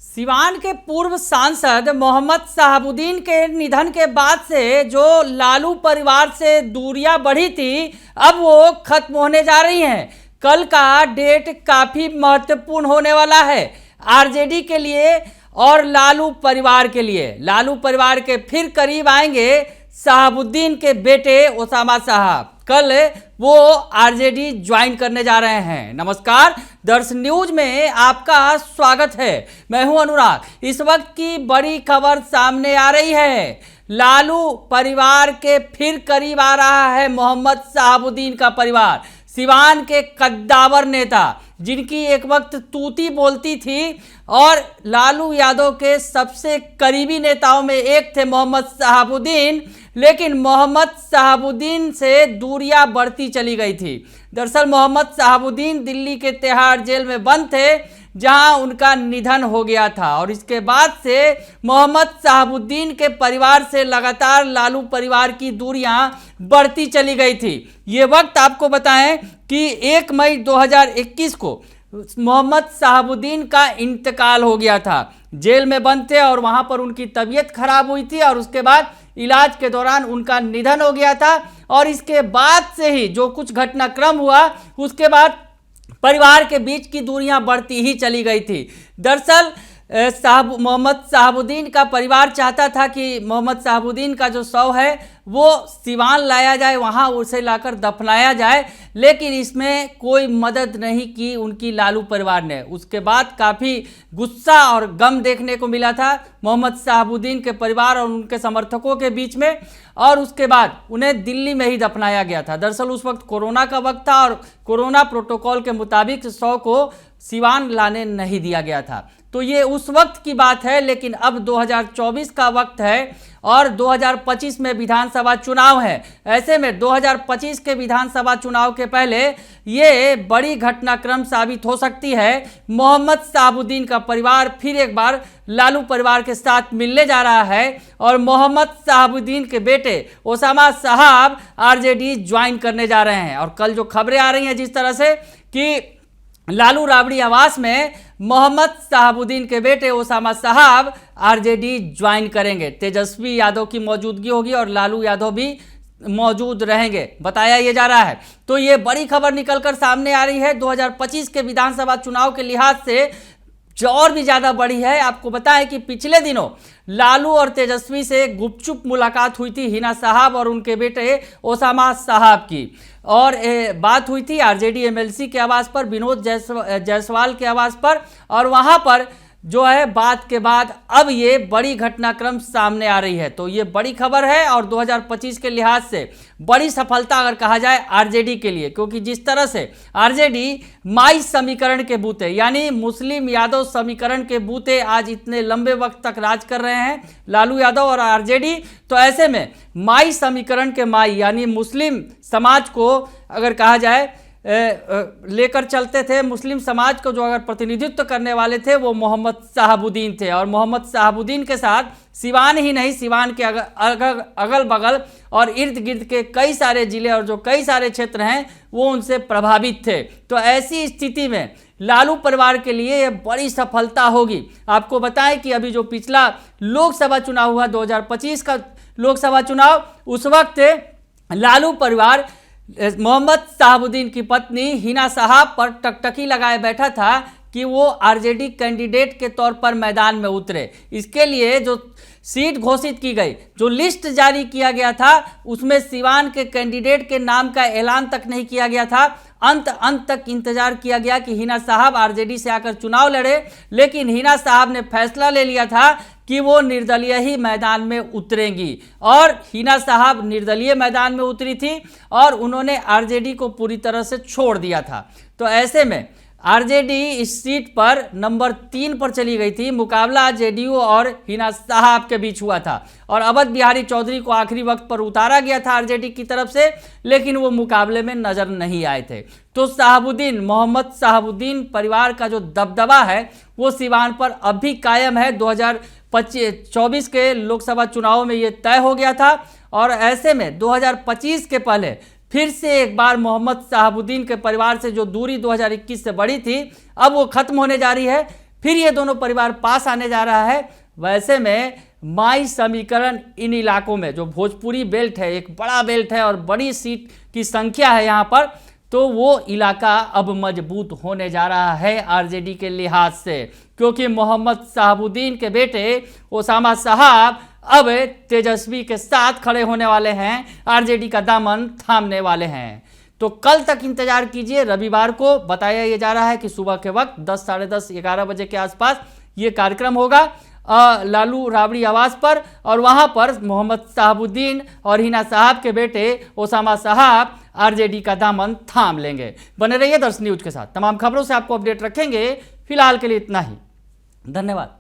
सिवान के पूर्व सांसद मोहम्मद शहाबुद्दीन के निधन के बाद से जो लालू परिवार से दूरियां बढ़ी थी, अब वो खत्म होने जा रही हैं। कल का डेट काफी महत्वपूर्ण होने वाला है आरजेडी के लिए और लालू परिवार के लिए। लालू परिवार के फिर करीब आएंगे शहाबुद्दीन के बेटे ओसामा साहब। कल वो आरजेडी ज्वाइन करने जा रहे हैं। नमस्कार, दर्शन न्यूज में आपका स्वागत है। मैं हूं अनुराग। इस वक्त की बड़ी खबर सामने आ रही है। लालू परिवार के फिर करीब आ रहा है मोहम्मद शहाबुद्दीन का परिवार। सिवान के कद्दावर नेता जिनकी एक वक्त तूती बोलती थी और लालू यादव के सबसे करीबी नेताओं में एक थे मोहम्मद शहाबुद्दीन, लेकिन मोहम्मद शहाबुद्दीन से दूरियां बढ़ती चली गई थी। दरअसल मोहम्मद शहाबुद्दीन दिल्ली के तिहाड़ जेल में बंद थे, जहां उनका निधन हो गया था और इसके बाद से मोहम्मद शहाबुद्दीन के परिवार से लगातार लालू परिवार की दूरियां बढ़ती चली गई थी। ये वक्त आपको बताएं कि 1 मई 2021 को मोहम्मद शहाबुद्दीन का इंतकाल हो गया था। जेल में बंद थे और वहां पर उनकी तबीयत खराब हुई थी और उसके बाद इलाज के दौरान उनका निधन हो गया था। और इसके बाद से ही जो कुछ घटनाक्रम हुआ, उसके बाद परिवार के बीच की दूरियां बढ़ती ही चली गई थी। दरअसल मोहम्मद शहाबुद्दीन का परिवार चाहता था कि मोहम्मद शहाबुद्दीन का जो शव है वो सिवान लाया जाए, वहां उसे लाकर दफनाया जाए, लेकिन इसमें कोई मदद नहीं की उनकी लालू परिवार ने। उसके बाद काफ़ी गुस्सा और गम देखने को मिला था मोहम्मद शहाबुद्दीन के परिवार और उनके समर्थकों के बीच में, और उसके बाद उन्हें दिल्ली में ही दफनाया गया था। दरअसल उस वक्त कोरोना का वक्त था और कोरोना प्रोटोकॉल के मुताबिक शव को सिवान लाने नहीं दिया गया था। तो ये उस वक्त की बात है, लेकिन अब 2024 का वक्त है और 2025 में विधानसभा चुनाव है। ऐसे में 2025 के विधानसभा चुनाव के पहले ये बड़ी घटनाक्रम साबित हो सकती है। मोहम्मद शहाबुद्दीन का परिवार फिर एक बार लालू परिवार के साथ मिलने जा रहा है और मोहम्मद शहाबुद्दीन के बेटे ओसामा साहब आरजेडी ज्वाइन करने जा रहे हैं। और कल जो खबरें आ रही हैं जिस तरह से कि लालू राबड़ी आवास में मोहम्मद शहाबुद्दीन के बेटे ओसामा साहब आरजेडी ज्वाइन करेंगे। तेजस्वी यादव की मौजूदगी होगी और लालू यादव भी मौजूद रहेंगे, बताया ये जा रहा है। तो ये बड़ी खबर निकलकर सामने आ रही है 2025 के विधानसभा चुनाव के लिहाज से, जो और भी ज़्यादा बड़ी है। आपको बताएं कि पिछले दिनों लालू और तेजस्वी से गुपचुप मुलाकात हुई थी हिना साहब और उनके बेटे ओसामा साहब की, और बात हुई थी आरजेडी एमएलसी के आवास पर, विनोद जायसवाल के आवास पर, और वहां पर जो है बात के बाद अब ये बड़ी घटनाक्रम सामने आ रही है। तो ये बड़ी खबर है और 2025 के लिहाज से बड़ी सफलता अगर कहा जाए आरजेडी के लिए, क्योंकि जिस तरह से आरजेडी माई समीकरण के बूते यानी मुस्लिम यादव समीकरण के बूते आज इतने लंबे वक्त तक राज कर रहे हैं लालू यादव और आरजेडी, तो ऐसे में माई समीकरण के माई यानी मुस्लिम समाज को अगर कहा जाए लेकर चलते थे, मुस्लिम समाज को जो अगर प्रतिनिधित्व करने वाले थे वो मोहम्मद शहाबुद्दीन थे। और मोहम्मद शहाबुद्दीन के साथ सिवान ही नहीं, सिवान के अगल बगल और इर्द गिर्द के कई सारे जिले और जो कई सारे क्षेत्र हैं वो उनसे प्रभावित थे। तो ऐसी स्थिति में लालू परिवार के लिए ये बड़ी सफलता होगी। आपको बताएं कि अभी जो पिछला लोकसभा चुनाव हुआ 2025 का लोकसभा चुनाव, उस वक्त लालू परिवार मोहम्मद शहाबुद्दीन की पत्नी हिना साहब पर टकटकी लगाए बैठा था कि वो आरजेडी कैंडिडेट के तौर पर मैदान में उतरे। इसके लिए जो सीट घोषित की गई, जो लिस्ट जारी किया गया था, उसमें सिवान के कैंडिडेट के नाम का ऐलान तक नहीं किया गया था। अंत तक इंतजार किया गया कि हिना साहब आरजेडी से आकर चुनाव लड़े, लेकिन हिना साहब ने फैसला ले लिया था कि वो निर्दलीय ही मैदान में उतरेंगी, और हिना साहब निर्दलीय मैदान में उतरी थी और उन्होंने आरजेडी को पूरी तरह से छोड़ दिया था। तो ऐसे में आरजेडी इस सीट पर नंबर 3 पर चली गई थी। मुकाबला जेडीयू और हिना साहब के बीच हुआ था और अवध बिहारी चौधरी को आखिरी वक्त पर उतारा गया था आरजेडी की तरफ से, लेकिन वो मुकाबले में नजर नहीं आए थे। तो शहाबुद्दीन, मोहम्मद शहाबुद्दीन परिवार का जो दबदबा है वो सिवान पर अब भी कायम है। 2024 के लोकसभा चुनाव में ये तय हो गया था और ऐसे में 2025 के पहले फिर से एक बार मोहम्मद शहाबुद्दीन के परिवार से जो दूरी 2021 से बढ़ी थी, अब वो खत्म होने जा रही है। फिर ये दोनों परिवार पास आने जा रहा है। वैसे में माई समीकरण इन इलाकों में, जो भोजपुरी बेल्ट है, एक बड़ा बेल्ट है और बड़ी सीट की संख्या है यहाँ पर, तो वो इलाका अब मजबूत होने जा रहा है आरजेडी के लिहाज से, क्योंकि मोहम्मद शहाबुद्दीन के बेटे ओसामा साहब अब तेजस्वी के साथ खड़े होने वाले हैं, आरजेडी का दामन थामने वाले हैं। तो कल तक इंतजार कीजिए। रविवार को बताया ये जा रहा है कि सुबह के वक्त 10, साढ़े 10, 11 बजे के आसपास ये कार्यक्रम होगा लालू राबड़ी आवास पर, और वहां पर मोहम्मद शहाबुद्दीन और हिना साहब के बेटे ओसामा साहब आरजेडी का दामन थाम लेंगे। बने रहिए दर्शन न्यूज के साथ, तमाम खबरों से आपको अपडेट रखेंगे। फिलहाल के लिए इतना ही, धन्यवाद।